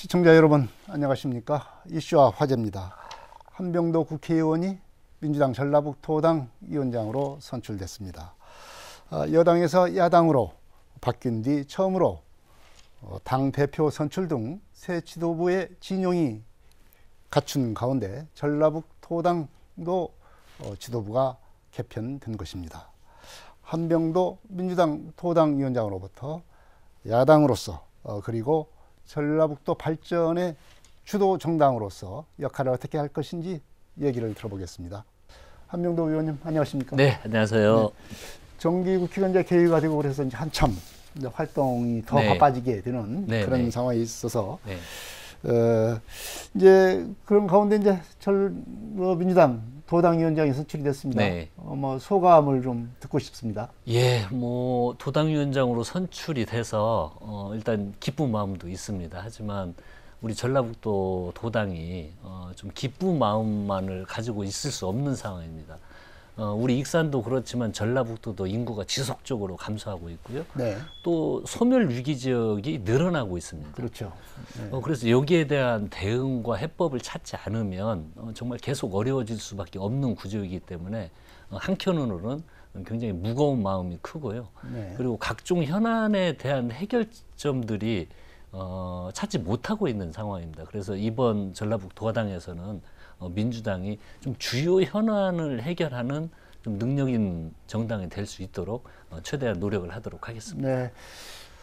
시청자 여러분 안녕하십니까. 이슈와 화제입니다. 한병도 국회의원이 민주당 전라북도당 위원장으로 선출됐습니다. 여당에서 야당으로 바뀐 뒤 처음으로 당대표 선출 등 새 지도부의 진용이 갖춘 가운데 전라북도당도 지도부가 개편된 것입니다. 한병도 민주당 도당위원장으로부터 야당으로서 그리고 전라북도 발전의 주도 정당으로서 역할을 어떻게 할 것인지 얘기를 들어보겠습니다. 한병도 의원님 안녕하십니까? 네, 안녕하세요. 네. 정기국회가 이제 개의가 되고 그래서 이제 한참 이제 활동이 더 바빠지게 되는 그런 상황이 있어서 이제 그런 가운데 이제 민주당 도당위원장이 선출이 됐습니다. 뭐 소감을 좀 듣고 싶습니다. 예, 뭐 도당위원장으로 선출이 돼서 일단 기쁜 마음도 있습니다. 하지만 우리 전라북도 도당이 좀 기쁜 마음만을 가지고 있을 수 없는 상황입니다. 우리 익산도 그렇지만 전라북도도 인구가 지속적으로 감소하고 있고요. 또 소멸 위기 지역이 늘어나고 있습니다. 그렇죠. 그래서 여기에 대한 대응과 해법을 찾지 않으면 정말 계속 어려워질 수밖에 없는 구조이기 때문에 한편으로는 굉장히 무거운 마음이 크고요. 그리고 각종 현안에 대한 해결점들이 찾지 못하고 있는 상황입니다. 그래서 이번 전라북도당에서는 민주당이 좀 주요 현안을 해결하는 좀 능력 있는 정당이 될 수 있도록 최대한 노력을 하도록 하겠습니다. 네,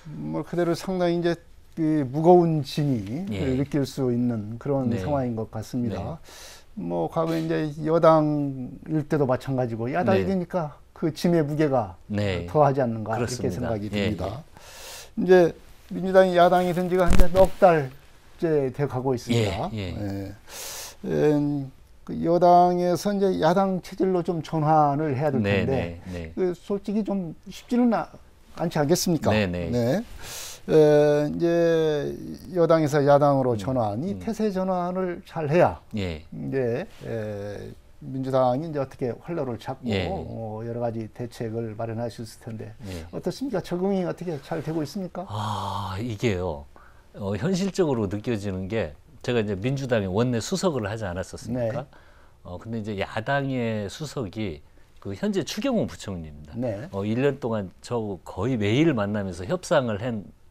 뭐 그대로 상당히 이제 그 무거운 짐이 느낄 수 있는 그런 상황인 것 같습니다. 뭐 과거에 이제 여당일 때도 마찬가지고 야당이 되니까 그 짐의 무게가 더하지 않는가 그렇습니다. 이렇게 생각이 듭니다. 이제 민주당이 야당이 된 지가 이제 넉 달째 돼 가고 있습니다. 그 여당에서 이제 야당 체질로 좀 전환을 해야 될 텐데 그 솔직히 좀 쉽지는 않지 않겠습니까? 이제 여당에서 야당으로 전환이 태세 전환을 잘 해야 이제 민주당이 이제 어떻게 활로를 잡고 여러 가지 대책을 마련할 수 있을 텐데 어떻습니까? 적응이 어떻게 잘 되고 있습니까? 이게요 현실적으로 느껴지는 게 제가 이제 민주당의 원내 수석을 하지 않았었습니까? 근데 이제 야당의 수석이 그 현재 추경호 부총리입니다. 1년 동안 저 거의 매일 만나면서 협상을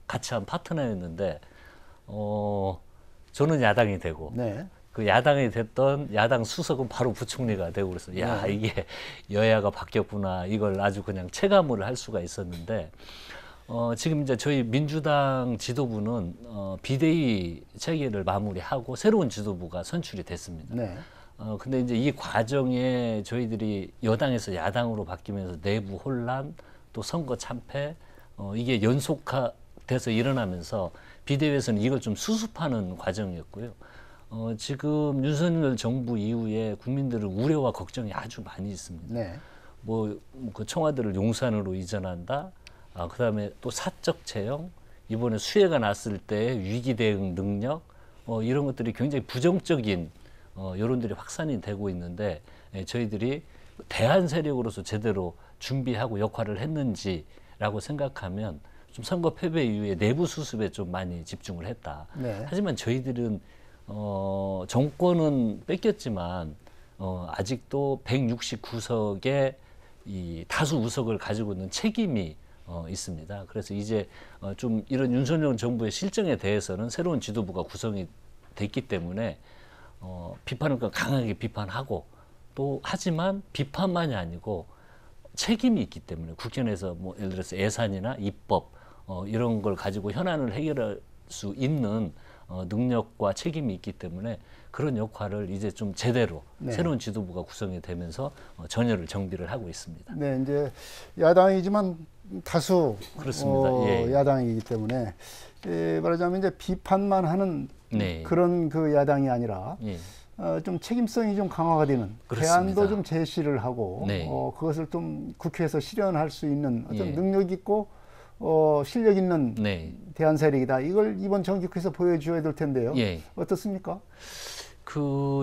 같이 한 파트너였는데, 저는 야당이 되고, 그 야당이 됐던 야당 수석은 바로 부총리가 되고 그래서 야, 이게 여야가 바뀌었구나. 이걸 아주 그냥 체감을 할 수가 있었는데, 지금 이제 저희 민주당 지도부는 비대위 체계를 마무리하고 새로운 지도부가 선출이 됐습니다. 근데 이제 이 과정에 저희들이 여당에서 야당으로 바뀌면서 내부 혼란, 또 선거 참패, 이게 연속돼서 일어나면서 비대위에서는 이걸 좀 수습하는 과정이었고요. 지금 윤석열 정부 이후에 국민들의 우려와 걱정이 아주 많이 있습니다. 그 청와대를 용산으로 이전한다. 그다음에 또 사적 채용, 이번에 수해가 났을 때 위기 대응 능력, 이런 것들이 굉장히 부정적인 여론들이 확산이 되고 있는데 저희들이 대안 세력으로서 제대로 준비하고 역할을 했는지라고 생각하면 좀 선거 패배 이후에 내부 수습에 좀 많이 집중을 했다. 하지만 저희들은 정권은 뺏겼지만 아직도 169석의 이 다수 우석을 가지고 있는 책임이 있습니다. 그래서 이제 좀 이런 윤석열 정부의 실정에 대해서는 새로운 지도부가 구성이 됐기 때문에 비판을 강하게 비판하고 또 하지만 비판만이 아니고 책임이 있기 때문에 국회에서 뭐 예를 들어서 예산이나 입법 이런 걸 가지고 현안을 해결할 수 있는 능력과 책임이 있기 때문에 그런 역할을 이제 좀 제대로 새로운 지도부가 구성이 되면서 전열을 정비를 하고 있습니다. 이제 야당이지만 다수 그렇습니다. 야당이기 때문에 말하자면 이제 비판만 하는 그런 그 야당이 아니라 좀 책임성이 좀 강화가 되는 대안도 좀 제시를 하고 그것을 좀 국회에서 실현할 수 있는 어떤 능력 있고 실력 있는 대안 세력이다. 이걸 이번 정기국회에서 보여줘야 될 텐데요. 어떻습니까?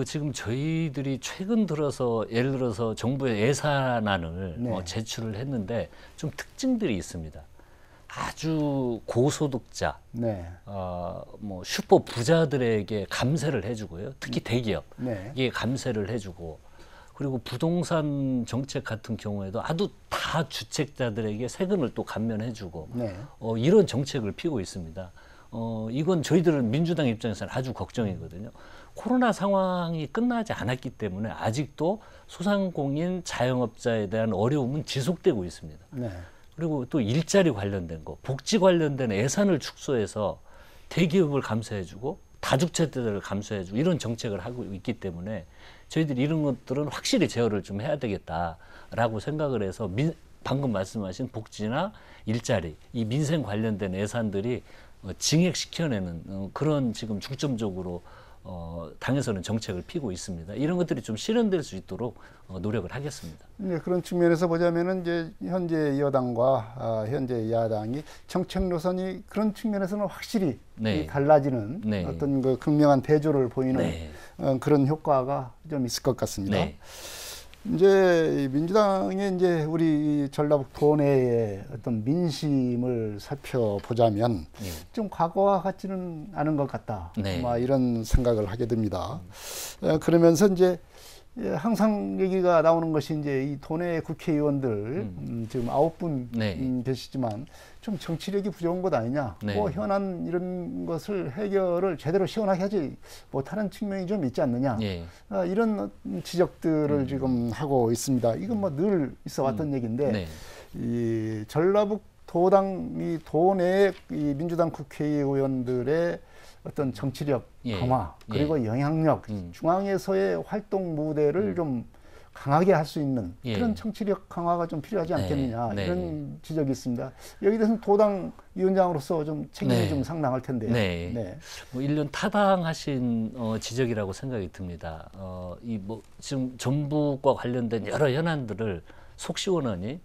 지금 저희들이 최근 들어서 예를 들어서 정부의 예산안을 제출을 했는데 좀 특징들이 있습니다. 아주 고소득자, 뭐 슈퍼 부자들에게 감세를 해주고요. 특히 대기업 이게 감세를 해주고, 그리고 부동산 정책 같은 경우에도 아주 다 주택자들에게 세금을 또 감면해주고 이런 정책을 피고 있습니다. 이건 저희들은 민주당 입장에서는 아주 걱정이거든요. 코로나 상황이 끝나지 않았기 때문에 아직도 소상공인 자영업자에 대한 어려움은 지속되고 있습니다. 그리고 또 일자리 관련된 거, 복지 관련된 예산을 축소해서 대기업을 감세해주고 다주택자들을 감세해주고 이런 정책을 하고 있기 때문에 저희들이 이런 것들은 확실히 제어를 좀 해야 되겠다라고 생각을 해서 방금 말씀하신 복지나 일자리, 이 민생 관련된 예산들이 증액시켜내는 그런 지금 중점적으로 당에서는 정책을 피고 있습니다. 이런 것들이 좀 실현될 수 있도록 노력을 하겠습니다. 네, 그런 측면에서 보자면은 이제 현재 여당과 현재 야당이 정책 노선이 그런 측면에서는 확실히 달라지는 어떤 그 극명한 대조를 보이는 그런 효과가 좀 있을 것 같습니다. 이제 민주당의 이제 우리 전라북도 내의 어떤 민심을 살펴보자면 좀 과거와 같지는 않은 것 같다. 이런 생각을 하게 됩니다. 그러면서 이제 항상 얘기가 나오는 것이 이제 이 도내 국회의원들 지금 9분 계시지만 좀 정치력이 부족한 것 아니냐. 뭐 현안 이런 것을 해결을 제대로 시원하게 하지 못하는 측면이 좀 있지 않느냐. 이런 지적들을 지금 하고 있습니다. 이건 뭐 늘 있어 왔던 얘기인데 이 전라북도당 이 도내 이 민주당 국회의원들의 어떤 정치력 강화 그리고 영향력 중앙에서의 활동 무대를 좀 강하게 할 수 있는 그런 정치력 강화가 좀 필요하지 않겠느냐 이런 지적이 있습니다. 여기 대해서는 도당 위원장으로서 좀 책임이 좀 상당할 텐데요. 뭐 일련 타당하신 지적이라고 생각이 듭니다. 이 뭐 지금 전북과 관련된 여러 현안들을 속 시원하니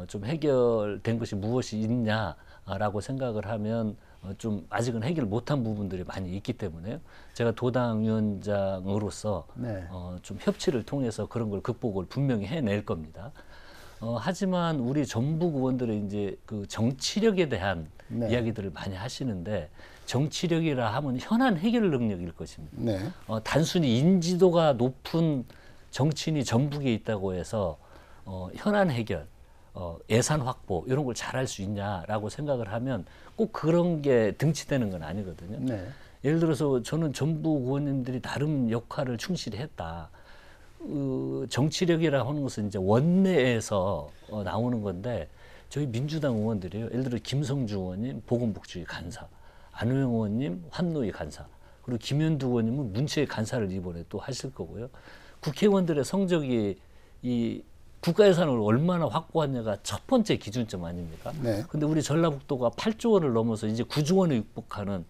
좀 해결된 것이 무엇이 있냐라고 생각을 하면 좀 아직은 해결 못한 부분들이 많이 있기 때문에요. 제가 도당 위원장으로서 좀 협치를 통해서 그런 걸 극복을 분명히 해낼 겁니다. 하지만 우리 전북 의원들은 이제 그 정치력에 대한 이야기들을 많이 하시는데 정치력이라 하면 현안 해결 능력일 것입니다. 단순히 인지도가 높은 정치인이 전북에 있다고 해서 현안 해결, 예산 확보 이런 걸 잘할 수 있냐라고 생각을 하면 꼭 그런 게 등치되는 건 아니거든요. 예를 들어서 저는 전북 의원님들이 나름 역할을 충실히 했다. 정치력이라 하는 것은 이제 원내에서 나오는 건데 저희 민주당 의원들이요. 예를 들어 김성주 의원님 보건복지 간사, 안호영 의원님 환노위 간사, 그리고 김현두 의원님은 문체위 간사를 이번에 또 하실 거고요. 국회의원들의 성적이 이 국가 예산을 얼마나 확보하냐가 첫 번째 기준점 아닙니까? 근데 우리 전라북도가 8조 원을 넘어서 이제 9조 원에 육박하는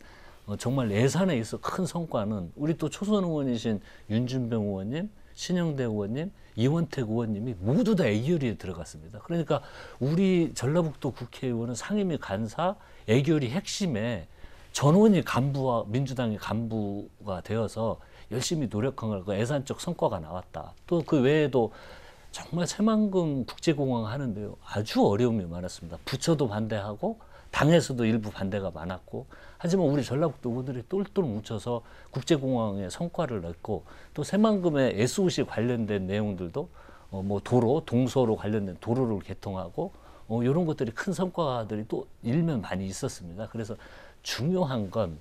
정말 예산에 있어 큰 성과는 우리 또 초선 의원이신 윤준병 의원님, 신영대 의원님, 이원택 의원님이 모두 다 애결위에 들어갔습니다. 그러니까 우리 전라북도 국회의원은 상임위 간사 애결위 핵심에 전원이 간부와 민주당의 간부가 되어서 열심히 노력한 걸 그 예산적 성과가 나왔다. 또 그 외에도 정말 새만금 국제공항 하는데요. 아주 어려움이 많았습니다. 부처도 반대하고 당에서도 일부 반대가 많았고 하지만 우리 전라북도 의원들이 똘똘 뭉쳐서 국제공항에 성과를 냈고 또 새만금의 SOC 관련된 내용들도 뭐 도로, 동서로 관련된 도로를 개통하고 이런 것들이 큰 성과들이 또 일면 많이 있었습니다. 그래서 중요한 건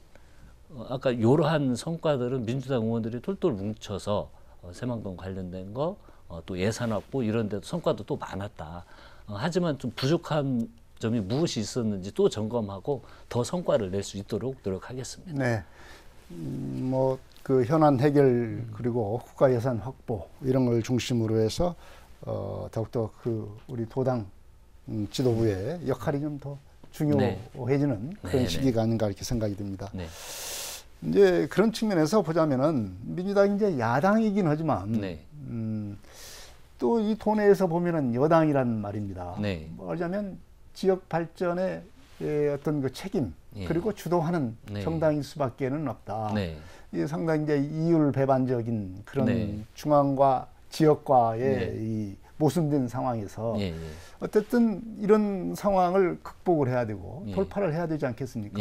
아까 이러한 성과들은 민주당 의원들이 똘똘 뭉쳐서 새만금 관련된 거 또 예산 확보 이런 데도 성과도 또 많았다. 하지만 좀 부족한 점이 무엇이 있었는지 또 점검하고 더 성과를 낼 수 있도록 노력하겠습니다. 뭐 그 현안 해결 그리고 국가 예산 확보 이런 걸 중심으로 해서 더욱더 그 우리 도당 지도부의 역할이 좀 더 중요해지는 그런 시기가 아닌가 이렇게 생각이 듭니다. 이제 그런 측면에서 보자면은 민주당이 이제 야당이긴 하지만 또 이 도내에서 보면은 여당이란 말입니다. 말하자면 지역 발전의 어떤 그 책임 그리고 주도하는 정당일 수밖에는 없다. 이 상당히 이제 이율 배반적인 그런 중앙과 지역과의 이 모순된 상황에서 어쨌든 이런 상황을 극복을 해야 되고 돌파를 해야 되지 않겠습니까?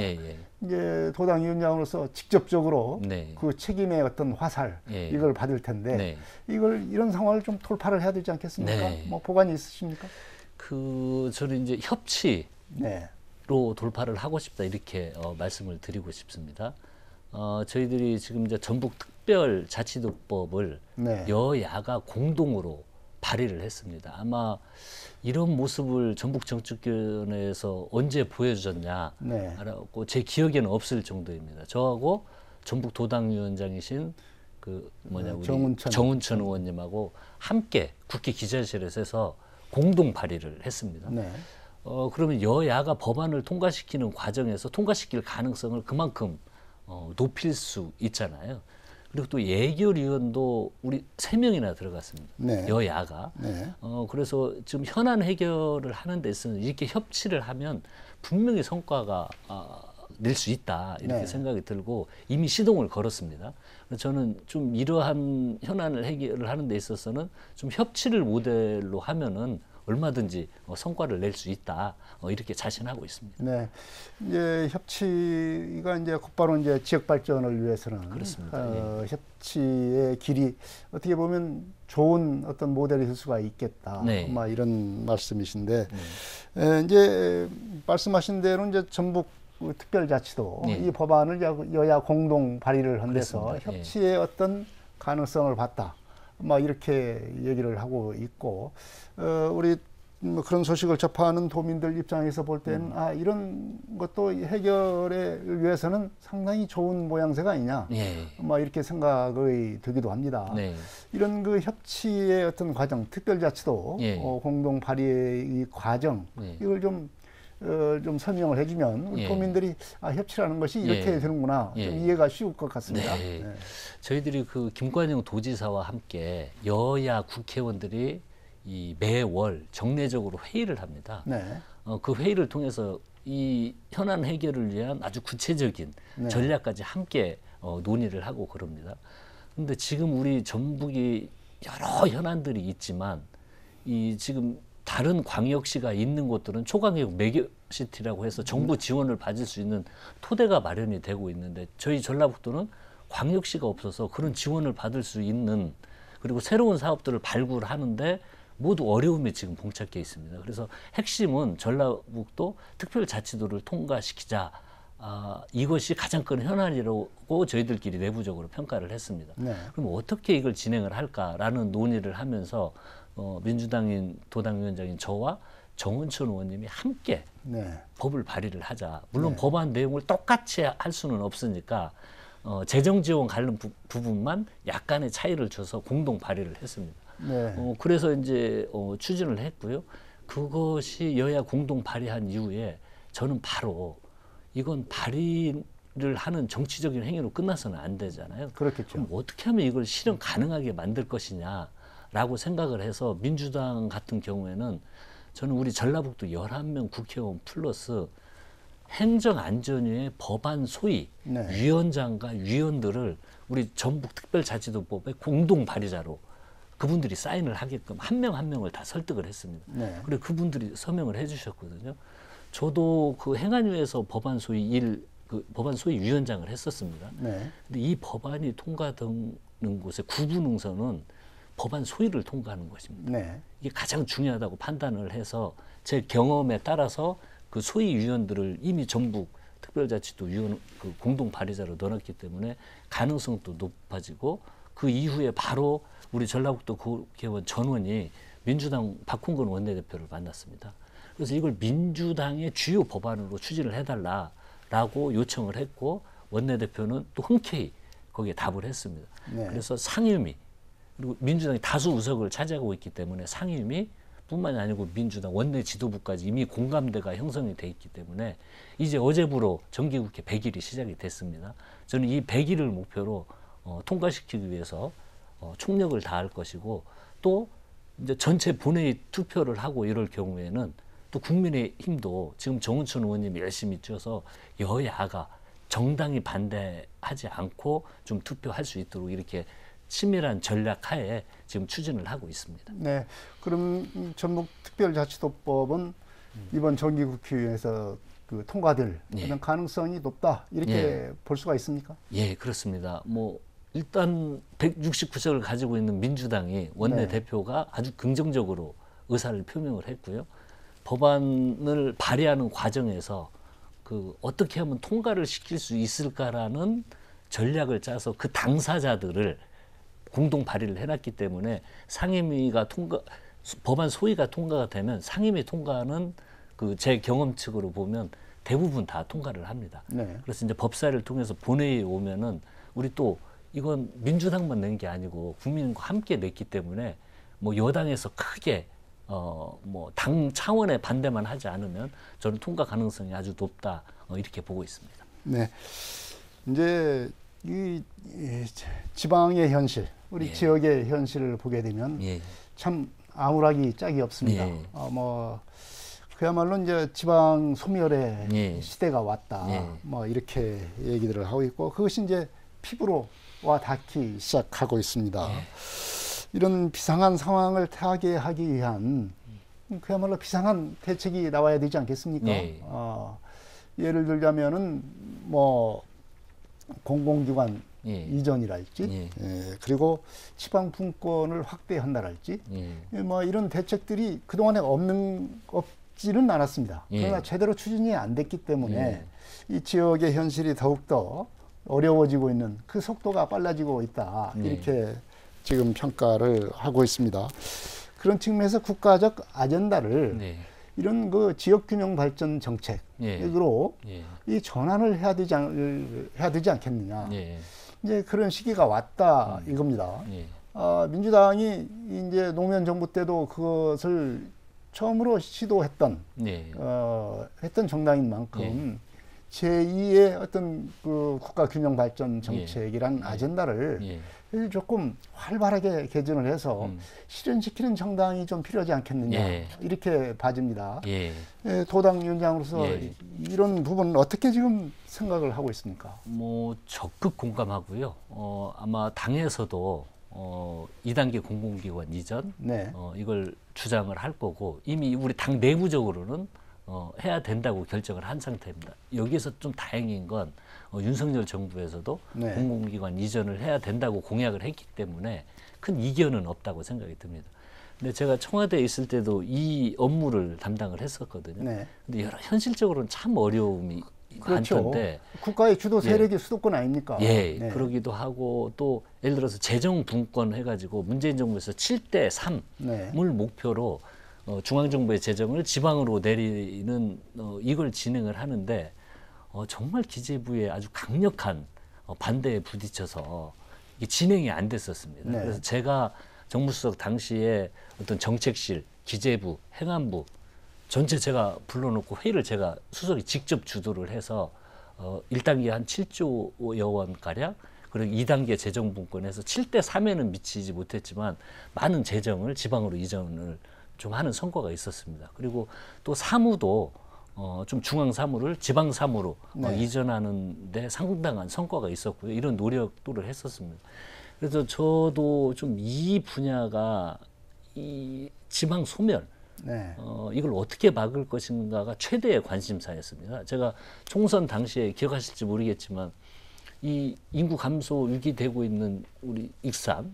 이제 도당위원장으로서 직접적으로 그 책임의 어떤 화살 이걸 받을 텐데 이런 상황을 좀 돌파를 해야 되지 않겠습니까? 뭐 보관이 있으십니까? 저는 이제 협치로 돌파를 하고 싶다 이렇게 말씀을 드리고 싶습니다. 저희들이 지금 이제 전북특별자치도법을 여야가 공동으로 발의를 했습니다. 아마 이런 모습을 전북정치권에서 언제 보여주셨냐라고 제 기억에는 없을 정도입니다. 저하고 전북도당위원장이신 우리 정운천 의원님하고 함께 국회 기자실에서 해서 공동 발의를 했습니다. 그러면 여야가 법안을 통과시키는 과정에서 통과시킬 가능성을 그만큼 높일 수 있잖아요. 그리고 또 예결위원도 우리 3명이나 들어갔습니다. 여야가. 그래서 지금 현안 해결을 하는 데 있어서 이렇게 협치를 하면 분명히 성과가 낼 수 있다 이렇게 생각이 들고 이미 시동을 걸었습니다. 저는 좀 이러한 현안을 해결을 하는 데 있어서는 좀 협치를 모델로 하면은 얼마든지 성과를 낼 수 있다 이렇게 자신하고 있습니다. 네, 이제 협치가 이제 곧바로 이제 지역 발전을 위해서는 그렇습니다. 협치의 길이 어떻게 보면 좋은 어떤 모델이 될 수가 있겠다. 막 이런 말씀이신데 이제 말씀하신 대로 이제 전북 특별자치도 이 법안을 여야 공동 발의를 한 데서 협치의 어떤 가능성을 봤다. 막 이렇게 얘기를 하고 있고 우리 뭐 그런 소식을 접하는 도민들 입장에서 볼 때는 이런 것도 해결을 위해서는 상당히 좋은 모양새가 아니냐 막 이렇게 생각이 들기도 합니다. 이런 그 협치의 어떤 과정, 특별자치도 공동 발의의 이 과정 이걸 좀 설명을 해주면 우리 도민들이 협치라는 것이 이렇게 되는구나 좀 이해가 쉬울 것 같습니다. 저희들이 그 김관영 도지사와 함께 여야 국회의원들이 이 매월 정례적으로 회의를 합니다. 그 회의를 통해서 이 현안 해결을 위한 아주 구체적인 전략까지 함께 논의를 하고 그럽니다. 그런데 지금 우리 전북이 여러 현안들이 있지만 이 지금 다른 광역시가 있는 곳들은 초광역 메가시티라고 해서 정부 지원을 받을 수 있는 토대가 마련이 되고 있는데 저희 전라북도는 광역시가 없어서 그런 지원을 받을 수 있는 그리고 새로운 사업들을 발굴하는데 모두 어려움이 지금 봉착해 있습니다. 그래서 핵심은 전라북도 특별자치도를 통과시키자. 이것이 가장 큰 현안이라고 저희들끼리 내부적으로 평가를 했습니다. 그럼 어떻게 이걸 진행을 할까라는 논의를 하면서 민주당인 도당위원장인 저와 정운천 의원님이 함께 법을 발의를 하자. 물론 법안 내용을 똑같이 할 수는 없으니까 재정 지원 관련 부분만 약간의 차이를 줘서 공동 발의를 했습니다. 그래서 이제 추진을 했고요. 그것이 여야 공동 발의한 이후에 저는 바로 이건 발의를 하는 정치적인 행위로 끝나서는 안 되잖아요. 그렇겠죠. 그럼 어떻게 하면 이걸 실현 가능하게 만들 것이냐라고 생각을 해서 민주당 같은 경우에는 저는 우리 전라북도 11명 국회의원 플러스 행정안전위의 법안 소위 위원장과 위원들을 우리 전북특별자치도법의 공동 발의자로 그분들이 사인을 하게끔 한 명 한 명을 다 설득을 했습니다. 그리고 그분들이 서명을 해주셨거든요. 저도 그 행안위에서 법안 소위 법안 소위 위원장을 했었습니다. 근데 이 법안이 통과되는 곳의 구분응선은 법안 소위를 통과하는 것입니다. 이게 가장 중요하다고 판단을 해서 제 경험에 따라서 그 소위 위원들을 이미 전북 특별자치도 위원 공동 발의자로 넣어놨기 때문에 가능성도 높아지고 그 이후에 바로 우리 전라북도 국회의원 전원이 민주당 박홍근 원내대표를 만났습니다. 그래서 이걸 민주당의 주요 법안으로 추진을 해달라라고 요청을 했고 원내대표는 또 흔쾌히 거기에 답을 했습니다. 그래서 상임위 그리고 민주당이 다수 의석을 차지하고 있기 때문에 상임위 뿐만이 아니고 민주당 원내 지도부까지 이미 공감대가 형성이 돼 있기 때문에 이제 어제부로 정기국회 100일이 시작이 됐습니다. 저는 이 100일을 목표로 통과시키기 위해서 총력을 다할 것이고 또 이제 전체 본회의 투표를 하고 이럴 경우에는 또 국민의힘도 지금 정운천 의원님이 열심히 뛰어서 여야가 정당이 반대하지 않고 좀 투표할 수 있도록 이렇게 치밀한 전략 하에 지금 추진을 하고 있습니다. 네, 그럼 전북특별자치도법은 이번 정기국회에서 그 통과될 그런 가능성이 높다 이렇게 볼 수가 있습니까? 예, 그렇습니다. 뭐 일단 169석을 가지고 있는 민주당이 원내 대표가 아주 긍정적으로 의사를 표명을 했고요. 법안을 발의하는 과정에서 그 어떻게 하면 통과를 시킬 수 있을까라는 전략을 짜서 그 당사자들을 공동 발의를 해놨기 때문에 상임위가 법안 소위가 통과가 되면 상임위 통과는 그 제 경험칙으로 보면 대부분 다 통과를 합니다. 그래서 이제 법사위를 통해서 본회의에 오면은 우리 또 이건 민주당만 낸 게 아니고 국민과 함께 냈기 때문에 뭐 여당에서 크게 뭐 당 차원의 반대만 하지 않으면 저는 통과 가능성이 아주 높다 이렇게 보고 있습니다. 네, 이제 이 지방의 현실, 우리 지역의 현실을 보게 되면 참 암울하기 짝이 없습니다. 뭐 그야말로 이제 지방 소멸의 시대가 왔다. 뭐 이렇게 얘기들을 하고 있고 그것이 이제 피부로 와 닿기 시작하고 있습니다. 이런 비상한 상황을 타개하기 위한 그야말로 비상한 대책이 나와야 되지 않겠습니까? 예를 들자면은 뭐 공공기관 이전이랄지, 그리고 지방 분권을 확대한다랄지, 뭐 이런 대책들이 그동안에 없지는 않았습니다. 그러나 제대로 추진이 안 됐기 때문에 이 지역의 현실이 더욱더 어려워지고 있는 그 속도가 빨라지고 있다. 이렇게 지금 평가를 하고 있습니다. 그런 측면에서 국가적 아젠다를 이런 그 지역균형 발전 정책으로 이 전환을 해야 되지 않겠느냐. 이제 그런 시기가 왔다 이겁니다. 민주당이 이제 노무현 정부 때도 그것을 처음으로 시도했던 했던 정당인 만큼 제2의 어떤 그 국가균형 발전 정책이란 아젠다를 조금 활발하게 개진을 해서 실현시키는 정당이 좀 필요하지 않겠느냐 이렇게 봐집니다. 도당 위원장으로서 이런 부분은 어떻게 지금 생각을 하고 있습니까? 뭐 적극 공감하고요. 아마 당에서도 2단계 공공기관 이전 이걸 주장을 할 거고 이미 우리 당 내부적으로는 해야 된다고 결정을 한 상태입니다. 여기서 좀 다행인 건 윤석열 정부에서도 공공기관 이전을 해야 된다고 공약을 했기 때문에 큰 이견은 없다고 생각이 듭니다. 근데 제가 청와대에 있을 때도 이 업무를 담당을 했었거든요. 근데 현실적으로는 참 어려움이 많던데. 국가의 주도 세력이 수도권 아닙니까? 그러기도 하고 또 예를 들어서 재정 분권 해가지고 문재인 정부에서 7대 3을 목표로 중앙정부의 재정을 지방으로 내리는 이걸 진행을 하는데 정말 기재부의 아주 강력한 반대에 부딪혀서 이게 진행이 안 됐었습니다. 그래서 제가 정무수석 당시에 어떤 정책실, 기재부, 행안부 전체 제가 불러놓고 회의를 제가 수석이 직접 주도를 해서 1단계 한 7조여 원가량 그리고 2단계 재정 분권에서 7대 3에는 미치지 못했지만 많은 재정을 지방으로 이전을 좀 하는 성과가 있었습니다. 그리고 또 사무도 좀 중앙 사무를 지방 사무로 이전하는 데 상당한 성과가 있었고요. 이런 노력도를 했었습니다. 그래서 저도 좀 이 분야가 이 지방 소멸 이걸 어떻게 막을 것인가가 최대의 관심사였습니다. 제가 총선 당시에 기억하실지 모르겠지만 이 인구 감소 유기되고 있는 우리 익산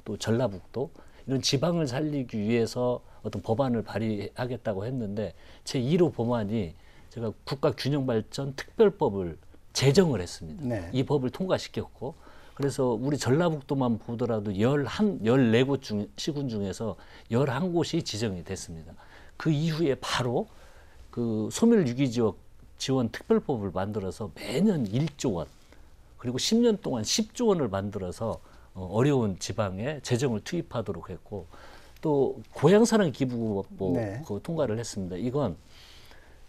또 전라북도 이런 지방을 살리기 위해서 어떤 법안을 발의하겠다고 했는데 제 1호 법안이 제가 국가균형발전 특별법을 제정을 했습니다. 이 법을 통과시켰고 그래서 우리 전라북도만 보더라도 14곳 시군 중에서 11곳이 지정이 됐습니다. 그 이후에 바로 그 소멸 유기 지역 지원 특별법을 만들어서 매년 1조 원 그리고 10년 동안 10조 원을 만들어서 어려운 지방에 재정을 투입하도록 했고 또 고향사랑 기부법 그 통과를 했습니다. 이건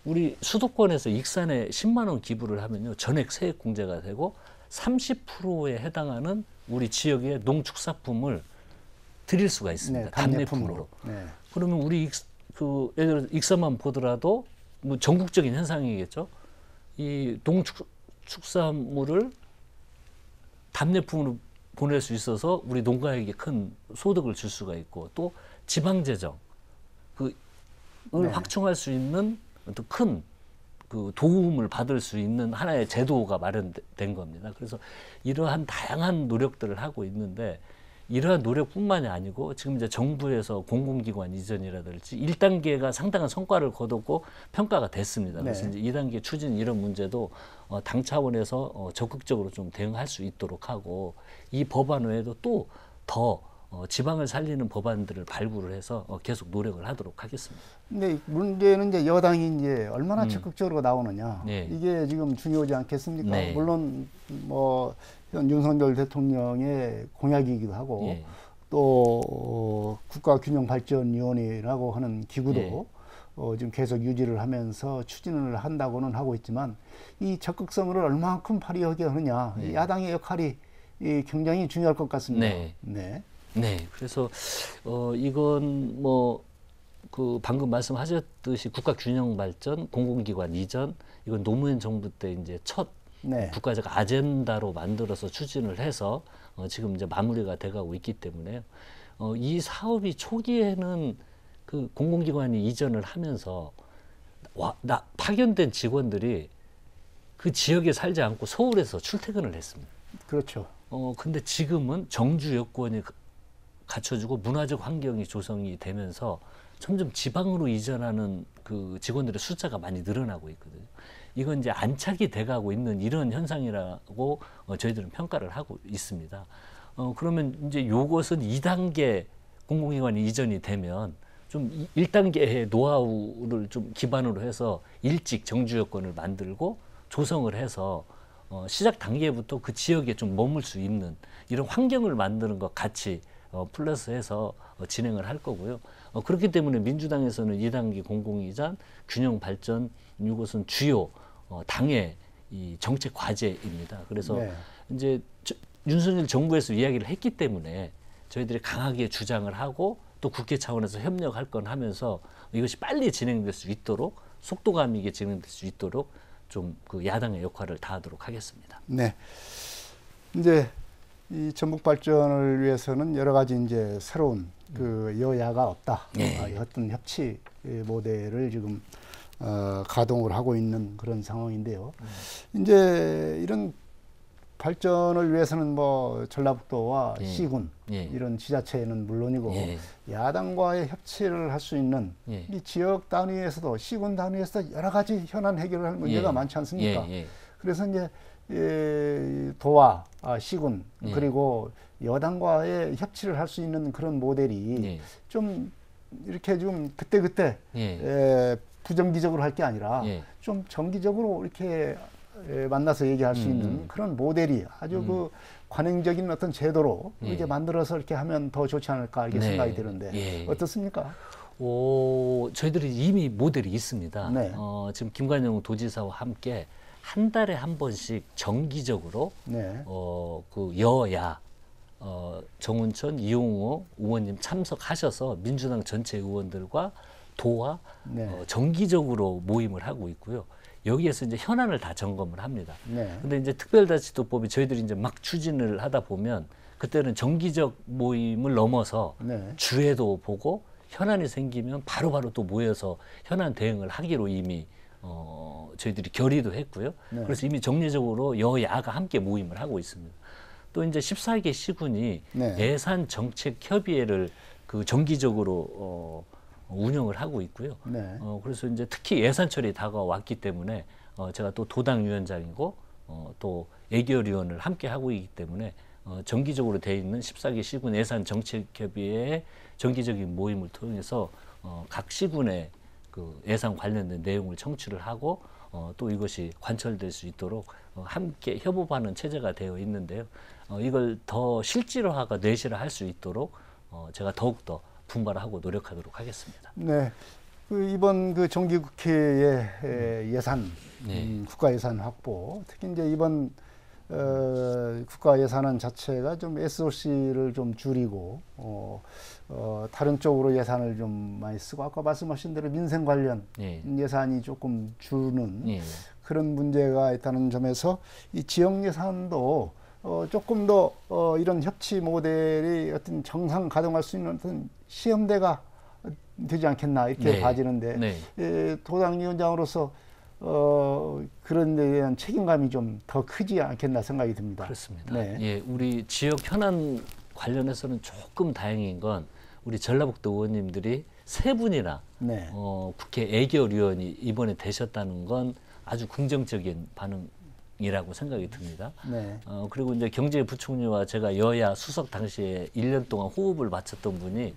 우리 수도권에서 익산에 10만 원 기부를 하면요 전액 세액 공제가 되고 30%에 해당하는 우리 지역의 농축산품을 드릴 수가 있습니다. 답례품으로. 그러면 우리 예를 들어 익산만 보더라도 뭐 전국적인 현상이겠죠. 이 농축산물을 답례품으로 보낼 수 있어서 우리 농가에게 큰 소득을 줄 수가 있고 또 지방재정 을 확충할 수 있는 어떤 큰 그 도움을 받을 수 있는 하나의 제도가 마련된 겁니다. 그래서 이러한 다양한 노력들을 하고 있는데 이러한 노력뿐만이 아니고 지금 이제 정부에서 공공기관 이전이라든지 1단계가 상당한 성과를 거뒀고 평가가 됐습니다. 그래서 이제 2단계 추진 이런 문제도 당 차원에서 적극적으로 좀 대응할 수 있도록 하고 이 법안 외에도 또 더 지방을 살리는 법안들을 발굴을 해서 계속 노력을 하도록 하겠습니다. 근데 문제는 이제 여당이 이제 얼마나 적극적으로 나오느냐. 이게 지금 중요하지 않겠습니까? 물론 뭐 윤석열 대통령의 공약이기도 하고 또 국가균형발전위원회라고 하는 기구도 지금 계속 유지를 하면서 추진을 한다고는 하고 있지만 이 적극성을 얼마만큼 발휘하게 하느냐. 야당의 역할이 굉장히 중요할 것 같습니다. 네, 그래서 이건 뭐 그 방금 말씀하셨듯이 국가균형발전, 공공기관 이전 이건 노무현 정부 때 이제 첫 국가적 아젠다로 만들어서 추진을 해서 지금 이제 마무리가 돼가고 있기 때문에 이 사업이 초기에는 그 공공기관이 이전을 하면서 파견된 직원들이 그 지역에 살지 않고 서울에서 출퇴근을 했습니다. 그렇죠. 근데 지금은 정주 여건이 갖춰지고 문화적 환경이 조성이 되면서 점점 지방으로 이전하는 그 직원들의 숫자가 많이 늘어나고 있거든요. 이건 이제 안착이 돼가고 있는 이런 현상이라고 저희들은 평가를 하고 있습니다. 그러면 이제 요것은 2단계 공공기관이 이전이 되면 좀 1단계의 노하우를 좀 기반으로 해서 일찍 정주 여건을 만들고 조성을 해서 시작 단계부터 그 지역에 좀 머물 수 있는 이런 환경을 만드는 것 같이 플러스해서 진행을 할 거고요. 그렇기 때문에 민주당에서는 2단계 공공이전 균형 발전 이것은 주요 당의 이 정책 과제입니다. 그래서 이제 윤석열 정부에서 이야기를 했기 때문에 저희들이 강하게 주장을 하고 또 국회 차원에서 협력할 건 하면서 이것이 빨리 진행될 수 있도록 속도감 있게 진행될 수 있도록 좀 그 야당의 역할을 다하도록 하겠습니다. 네. 이제 이 전북 발전을 위해서는 여러 가지 이제 새로운 그 여야가 없다. 어떤 협치 모델을 지금 가동을 하고 있는 그런 상황인데요. 이제 이런 발전을 위해서는 뭐 전라북도와 시군 이런 지자체는 물론이고 야당과의 협치를 할 수 있는 이 지역 단위에서도 시군 단위에서도 여러 가지 현안 해결을 할 문제가 많지 않습니까? 그래서 이제 도와 시군 그리고 여당과의 협치를 할 수 있는 그런 모델이 좀 이렇게 좀 그때그때 부정기적으로 할 게 아니라 좀 정기적으로 이렇게 만나서 얘기할 수 있는 그런 모델이 아주 그 관행적인 어떤 제도로 이렇게 만들어서 이렇게 하면 더 좋지 않을까 이렇게 생각이 드는데 어떻습니까? 저희들이 이미 모델이 있습니다. 지금 김관영 도지사와 함께 한 달에 한 번씩 정기적으로 그 여야 정운천, 이용호 의원님 참석하셔서 민주당 전체 의원들과 도와 정기적으로 모임을 하고 있고요. 여기에서 이제 현안을 다 점검을 합니다. 근데 이제 특별자치도법이 저희들이 이제 막 추진을 하다 보면 그때는 정기적 모임을 넘어서 주에도 보고 현안이 생기면 바로바로 또 모여서 현안 대응을 하기로 이미 저희들이 결의도 했고요. 그래서 이미 정례적으로 여야가 함께 모임을 하고 있습니다. 또 이제 14개 시군이 예산 정책 협의회를 그 정기적으로 운영을 하고 있고요. 그래서 이제 특히 예산철이 다가왔기 때문에 제가 또 도당위원장이고 또 예결위원을 함께 하고 있기 때문에 정기적으로 돼 있는 14개 시군 예산정책협의회의 정기적인 모임을 통해서 각 시군의 그 예산 관련된 내용을 청취를 하고 또 이것이 관철될 수 있도록 함께 협업하는 체제가 되어 있는데요. 이걸 더 실질화가 내실화할 수 있도록 제가 더욱더 분발하고 노력하도록 하겠습니다. 네, 그 이번 그 정기국회의 예산, 국가 예산 확보, 특히 이제 이번 국가 예산안 자체가 좀 SOC를 좀 줄이고 다른 쪽으로 예산을 좀 많이 쓰고 아까 말씀하신 대로 민생 관련 예산이 조금 주는 그런 문제가 있다는 점에서 이 지역 예산도 조금 더 이런 협치 모델이 어떤 정상 가동할 수 있는 어떤 시험대가 되지 않겠나 이렇게 봐지는데 도당위원장으로서 그런 데 대한 책임감이 좀 더 크지 않겠나 생각이 듭니다. 그렇습니다. 예, 우리 지역 현안 관련해서는 조금 다행인 건 우리 전라북도 의원님들이 3분이나 국회 애결위원이 이번에 되셨다는 건 아주 긍정적인 반응이라고 생각이 듭니다. 그리고 이제 경제부총리와 제가 여야 수석 당시에 1년 동안 호흡을 맞췄던 분이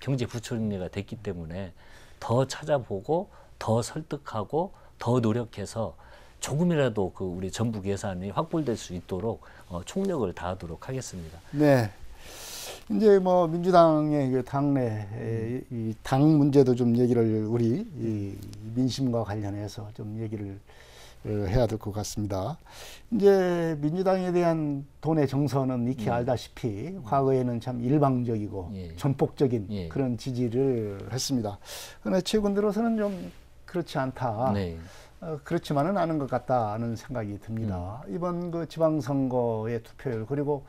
경제부총리가 됐기 때문에 더 찾아보고 더 설득하고 더 노력해서 조금이라도 그 우리 전북 예산이 확보될 수 있도록 총력을 다하도록 하겠습니다. 네. 이제 뭐 민주당의 그 당내 이 당 문제도 좀 얘기를 우리 이 민심과 관련해서 좀 얘기를 해야 될 것 같습니다. 이제 민주당에 대한 돈의 정서는 익히 알다시피 과거에는 참 일방적이고 전폭적인 그런 지지를 했습니다. 그러나 최근 들어서는 좀 그렇지 않다. 그렇지만은 않은 것 같다는 생각이 듭니다. 이번 그 지방선거의 투표율 그리고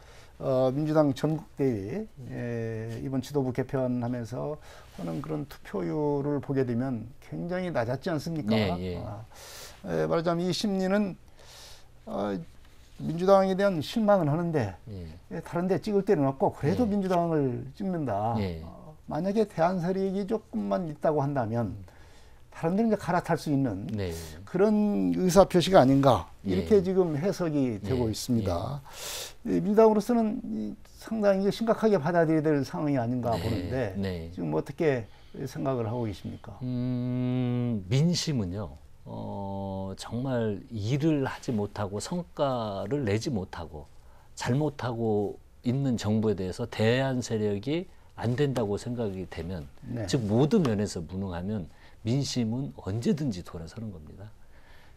민주당 전국대회 이번 지도부 개편하면서 하는 그런 투표율을 보게 되면 굉장히 낮았지 않습니까? 말하자면 이 심리는 민주당에 대한 실망은 하는데 다른 데 찍을 데는 없고 그래도 민주당을 찍는다. 만약에 대안 세력이 조금만 있다고 한다면 다른 데는 이제 갈아탈 수 있는 그런 의사표시가 아닌가 이렇게 지금 해석이 되고 있습니다. 민주당으로서는 상당히 심각하게 받아들여야 될 상황이 아닌가 보는데 지금 어떻게 생각을 하고 계십니까? 민심은요. 정말 일을 하지 못하고 성과를 내지 못하고 잘못하고 있는 정부에 대해서 대안 세력이 안 된다고 생각이 되면 즉 모든 면에서 무능하면 민심은 언제든지 돌아서는 겁니다.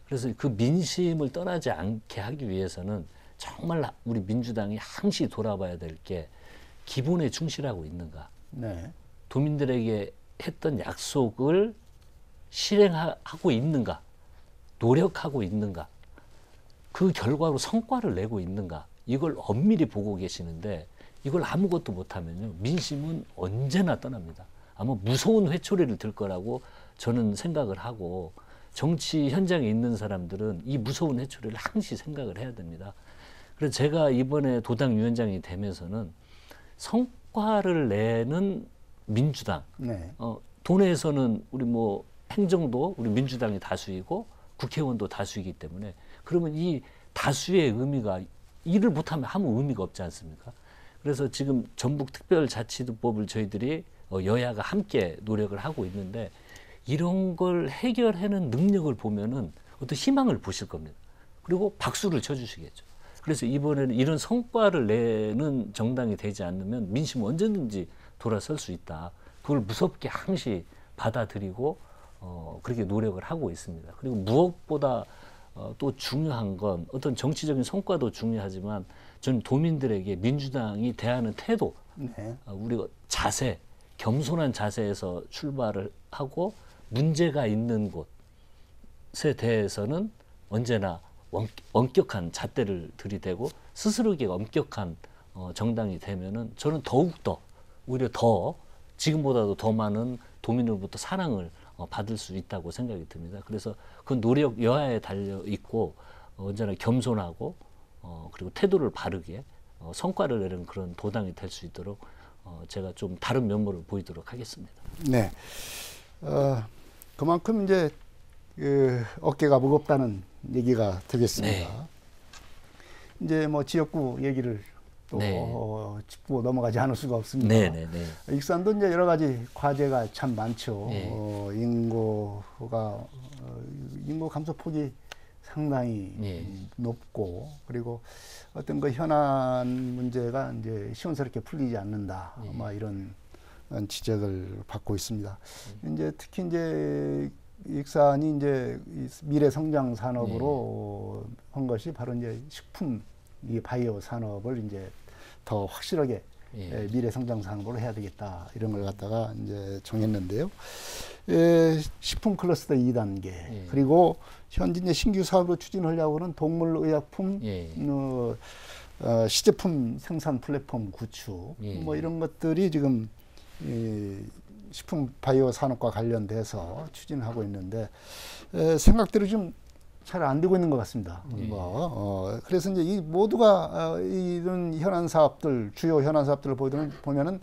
그래서 그 민심을 떠나지 않게 하기 위해서는 정말 우리 민주당이 항시 돌아봐야 될 게 기본에 충실하고 있는가. 도민들에게 했던 약속을 실행하고 있는가. 노력하고 있는가. 그 결과로 성과를 내고 있는가. 이걸 엄밀히 보고 계시는데 이걸 아무것도 못하면요. 민심은 언제나 떠납니다. 아마 무서운 회초리를 들 거라고 저는 생각을 하고 정치 현장에 있는 사람들은 이 무서운 회초리를 항시 생각을 해야 됩니다. 그래서 제가 이번에 도당위원장이 되면서는 성과를 내는 민주당, 도내에서는 우리 뭐 행정도 우리 민주당이 다수이고 국회의원도 다수이기 때문에 그러면 이 다수의 의미가 일을 못하면 아무 의미가 없지 않습니까? 그래서 지금 전북특별자치도법을 저희들이 여야가 함께 노력을 하고 있는데 이런 걸 해결하는 능력을 보면은 어떤 희망을 보실 겁니다. 그리고 박수를 쳐주시겠죠. 그래서 이번에는 이런 성과를 내는 정당이 되지 않으면 민심은 언제든지 돌아설 수 있다. 그걸 무섭게 항시 받아들이고 그렇게 노력을 하고 있습니다. 그리고 무엇보다 또 중요한 건 어떤 정치적인 성과도 중요하지만 저는 도민들에게 민주당이 대하는 태도, 우리가 자세, 겸손한 자세에서 출발을 하고 문제가 있는 곳에 대해서는 언제나 엄격한 잣대를 들이대고 스스로에게 엄격한 정당이 되면은 저는 더욱더 오히려 더 지금보다도 더 많은 도민으로부터 사랑을 받을 수 있다고 생각이 듭니다. 그래서 그 노력 여하에 달려 있고 언제나 겸손하고 그리고 태도를 바르게 성과를 내는 그런 도당이 될 수 있도록 제가 좀 다른 면모를 보이도록 하겠습니다. 네. 그만큼 이제 어깨가 무겁다는 얘기가 되겠습니다. 이제 뭐 지역구 얘기를 또 짚고 넘어가지 않을 수가 없습니다. 익산도 이제 여러 가지 과제가 참 많죠. 인구 감소폭이 상당히 높고 그리고 어떤 그 현안 문제가 이제 시원스럽게 풀리지 않는다. 뭐 이런 지적을 받고 있습니다. 이제 특히 이제 익산이 이제 미래 성장 산업으로 한 것이 바로 이제 식품, 이 바이오 산업을 이제 더 확실하게 미래 성장 산업으로 해야 되겠다 이런 걸 갖다가 이제 정했는데요. 식품 클러스터 2단계 그리고 현재 이제 신규 사업으로 추진하려고 하는 동물의약품 시제품 생산 플랫폼 구축 뭐 이런 것들이 지금 식품 바이오 산업과 관련돼서 추진하고 있는데 생각대로 좀 잘 안 되고 있는 것 같습니다. 그래서 이제 이 모두가 이런 현안 사업들, 주요 현안 사업들을 보면은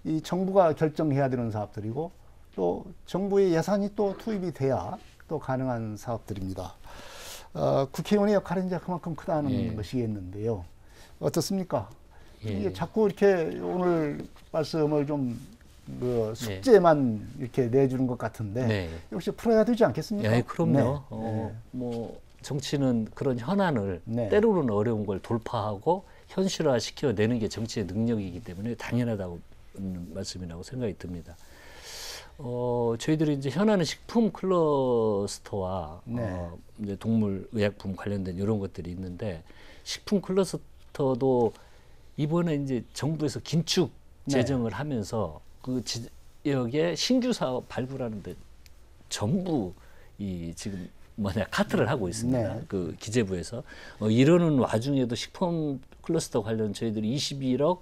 이 정부가 결정해야 되는 사업들이고 또 정부의 예산이 또 투입이 돼야 또 가능한 사업들입니다. 국회의원의 역할은 이제 그만큼 크다는 것이겠는데요. 어떻습니까? 이게 자꾸 이렇게 오늘 말씀을 좀 숙제만 이렇게 내주는 것 같은데 역시 풀어야 되지 않겠습니까? 그럼요. 뭐 정치는 그런 현안을 때로는 어려운 걸 돌파하고 현실화 시켜내는 게 정치의 능력이기 때문에 당연하다고 말씀이라고 생각이 듭니다. 저희들이 이제 현안은 식품 클러스터와 이제 동물 의약품 관련된 이런 것들이 있는데 식품 클러스터도 이번에 이제 정부에서 긴축 재정을 하면서 그 지역에 신규 사업 발굴하는데 전부 지금 카트를 하고 있습니다. 그 기재부에서 이러는 와중에도 식품 클러스터 관련 저희들이 21억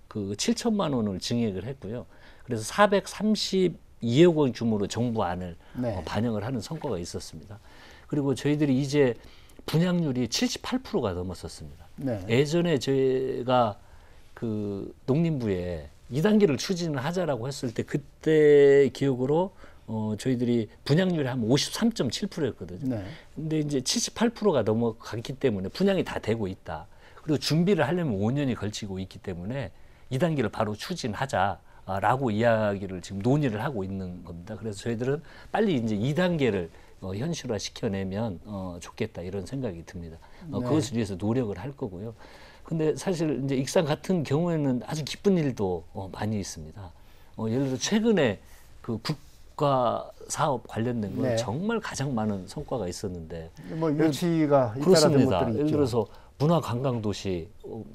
7천만 원을 증액을 했고요. 그래서 432억 원 규모로 정부안을 반영을 하는 성과가 있었습니다. 그리고 저희들이 이제 분양률이 78%가 넘었었습니다. 예전에 저희가 그 농림부에 2단계를 추진을 하자라고 했을 때 그때 기억으로 저희들이 분양률이 한 53.7%였거든요. 근데 이제 78%가 넘어갔기 때문에 분양이 다 되고 있다. 그리고 준비를 하려면 5년이 걸치고 있기 때문에 2단계를 바로 추진하자라고 이야기를 지금 논의를 하고 있는 겁니다. 그래서 저희들은 빨리 이제 2단계를 현실화 시켜내면 좋겠다 이런 생각이 듭니다. 그것을 위해서 노력을 할 거고요. 근데 사실 이제 익산 같은 경우에는 아주 기쁜 일도 많이 있습니다. 예를 들어 최근에 그 국가 사업 관련된 건 정말 가장 많은 성과가 있었는데 뭐 유치가 그렇습니다. 예를 들어서 문화관광도시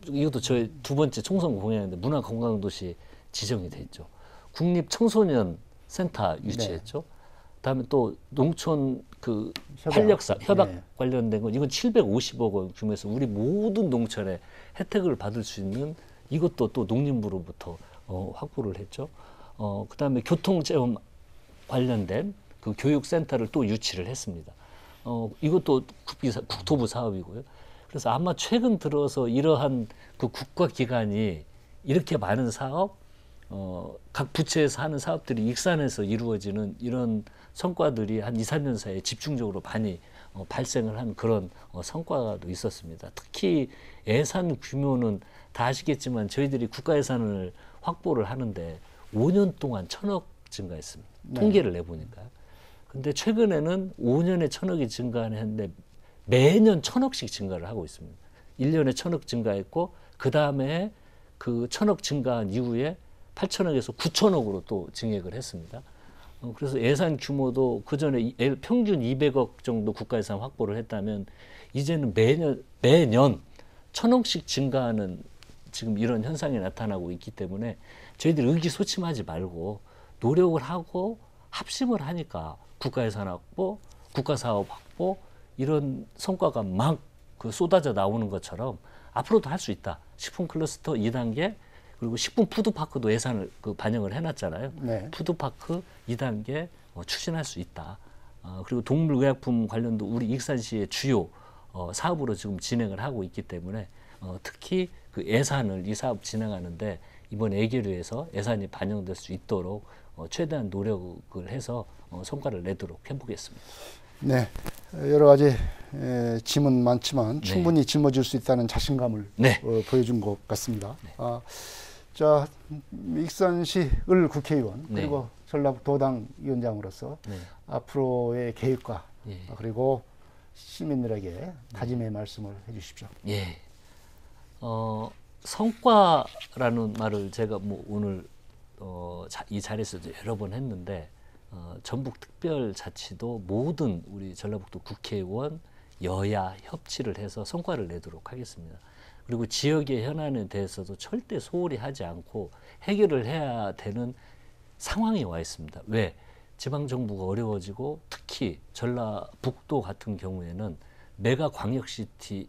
이것도 저희 두 번째 총선 공약인데 문화관광도시 지정이 돼 있죠. 국립청소년센터 유치했죠. 그다음에 또 농촌 그 활력사 협약 관련된 건 이건 750억 원 규모에서 우리 모든 농촌에 혜택을 받을 수 있는 이것도 또 농림부로부터 확보를 했죠. 그다음에 교통체험 관련된 그 교육센터를 또 유치를 했습니다. 이것도 국토부 사업이고요. 그래서 아마 최근 들어서 이러한 그 국가기관이 이렇게 많은 사업, 각 부처에서 하는 사업들이 익산에서 이루어지는 이런 성과들이 한 2, 3년 사이에 집중적으로 많이 발생을 한 그런 성과도 있었습니다. 특히 예산 규모는 다 아시겠지만 저희들이 국가 예산을 확보를 하는데 5년 동안 1,000억 증가했습니다. 통계를 내보니까요. 근데 최근에는 5년에 1,000억이 증가했는데 매년 1,000억씩 증가를 하고 있습니다. 1년에 1,000억 증가했고 그 다음에 그 1,000억 증가한 이후에 8,000억에서 9,000억으로 또 증액을 했습니다. 그래서 예산 규모도 그 전에 평균 200억 정도 국가 예산 확보를 했다면 이제는 매년 1,000억씩 증가하는 지금 이런 현상이 나타나고 있기 때문에 저희들이 의기소침하지 말고 노력을 하고 합심을 하니까 국가 예산 확보, 국가 사업 확보 이런 성과가 막 그 쏟아져 나오는 것처럼 앞으로도 할 수 있다. 식품 클러스터 2단계 그리고 식품 푸드파크도 예산을 반영을 해놨잖아요. 푸드파크 2단계 추진할 수 있다. 그리고 동물의약품 관련도 우리 익산시의 주요 사업으로 지금 진행을 하고 있기 때문에 특히 그 예산을 이 사업 진행하는데 이번 예결위에서 예산이 반영될 수 있도록 최대한 노력을 해서 성과를 내도록 해보겠습니다. 네, 여러 가지 짐은 많지만 충분히 짊어질 수 있다는 자신감을 보여준 것 같습니다. 자, 익산시 을 국회의원 그리고 전라북도당 위원장으로서 앞으로의 계획과 그리고 시민들에게 다짐의 말씀을 해주십시오. 성과라는 말을 제가 뭐 오늘 이 자리에서도 여러 번 했는데 전북특별자치도 모든 우리 전라북도 국회의원 여야 협치를 해서 성과를 내도록 하겠습니다. 그리고 지역의 현안에 대해서도 절대 소홀히 하지 않고 해결을 해야 되는 상황에 와 있습니다. 왜? 지방정부가 어려워지고 특히 전라북도 같은 경우에는 메가 광역시티에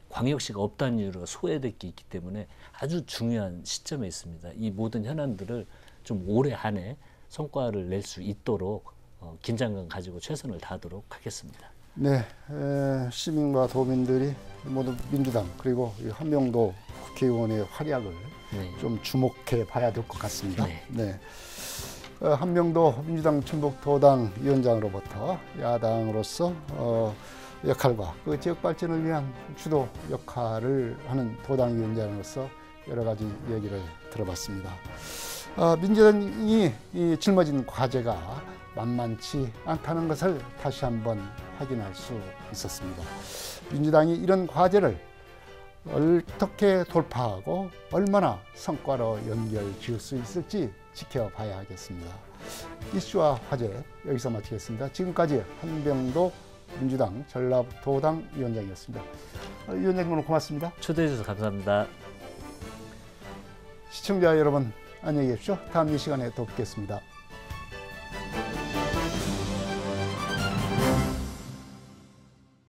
광역시가 없다는 이유로 소외될 게 있기 때문에 아주 중요한 시점에 있습니다. 이 모든 현안들을 좀 올해 안에 성과를 낼 수 있도록 긴장감 가지고 최선을 다하도록 하겠습니다. 네, 시민과 도민들이 모두 민주당 그리고 한명도 국회의원의 활약을 좀 주목해 봐야 될 것 같습니다. 네. 한명도 민주당 충북도당 위원장으로부터 야당으로서 역할과 그 지역 발전을 위한 주도 역할을 하는 도당 위원장으로서 여러 가지 얘기를 들어봤습니다. 민주당이 짊어진 과제가 만만치 않다는 것을 다시 한번 확인할 수 있었습니다. 민주당이 이런 과제를 어떻게 돌파하고 얼마나 성과로 연결 지을 수 있을지 지켜봐야 하겠습니다. 이슈와 화제 여기서 마치겠습니다. 지금까지 한병도 민주당 전라도당 위원장이었습니다. 위원장님 오늘 고맙습니다. 초대해 주셔서 감사합니다. 시청자 여러분 안녕히 계십시오. 다음 이 시간에 또 뵙겠습니다.